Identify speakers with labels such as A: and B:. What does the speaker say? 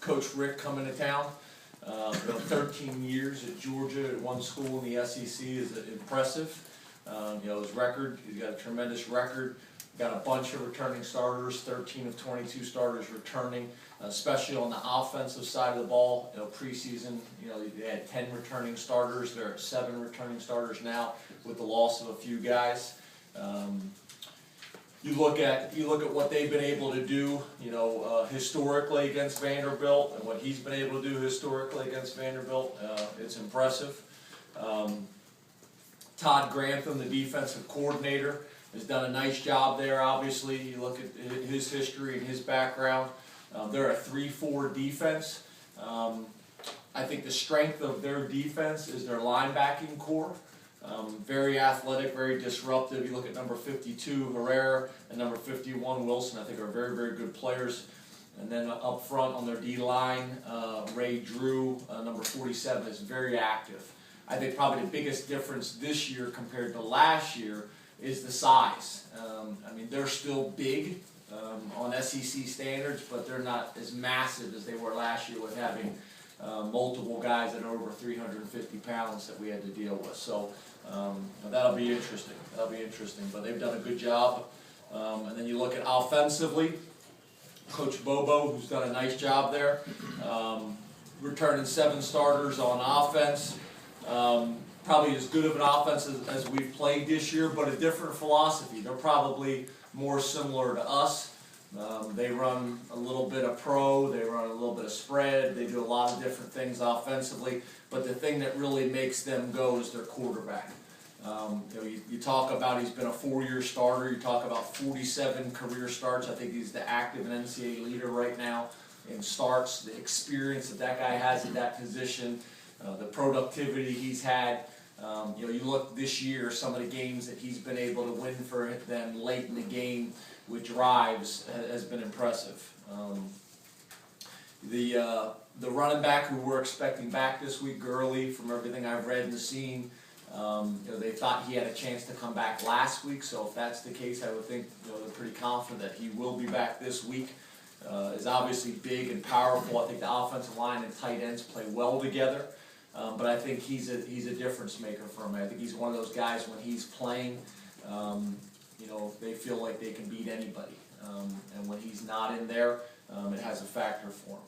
A: Coach Rick coming to town. 13 years at Georgia at one school in the SEC is impressive. His record, he's got a tremendous record. Got a bunch of returning starters, 13 of 22 starters returning, especially on the offensive side of the ball. Preseason, they had 10 returning starters. They're at 7 returning starters now with the loss of a few guys. You look at what they've been able to do, historically against Vanderbilt, and what he's been able to do historically against Vanderbilt. It's impressive. Todd Grantham, the defensive coordinator, has done a nice job there. Obviously, you look at his history and his background. They're a 3-4 defense. I think the strength of their defense is their linebacking core. Very athletic, very disruptive. You look at number 52, Herrera, and number 51, Wilson, I think are very, very good players. And then up front on their D-line, Ray Drew, number 47, is very active. I think probably the biggest difference this year compared to last year is the size. They're still big on SEC standards, but they're not as massive as they were last year with having multiple guys that are over 350 pounds that we had to deal with. So that'll be interesting. But they've done a good job. And then you look at offensively, Coach Bobo, who's done a nice job there, returning 7 starters on offense. Probably as good of an offense as we've played this year, but a different philosophy. They're probably more similar to us. They run a little bit of pro, they run a little bit of spread, they do a lot of different things offensively, but the thing that really makes them go is their quarterback. You talk about he's been a 4-year starter, you talk about 47 career starts. I think he's the active NCAA leader right now in starts. The experience that guy has at that position, the productivity he's had. You look this year, some of the games that he's been able to win for them late in the game with drives has been impressive. The running back who we're expecting back this week, Gurley, from everything I've read and seen, they thought he had a chance to come back last week, so if that's the case, I would think they're pretty confident that he will be back this week. Is obviously big and powerful. I think the offensive line and tight ends play well together. But I think he's a difference maker for him. I think he's one of those guys when he's playing, they feel like they can beat anybody. And when he's not in there, it has a factor for him.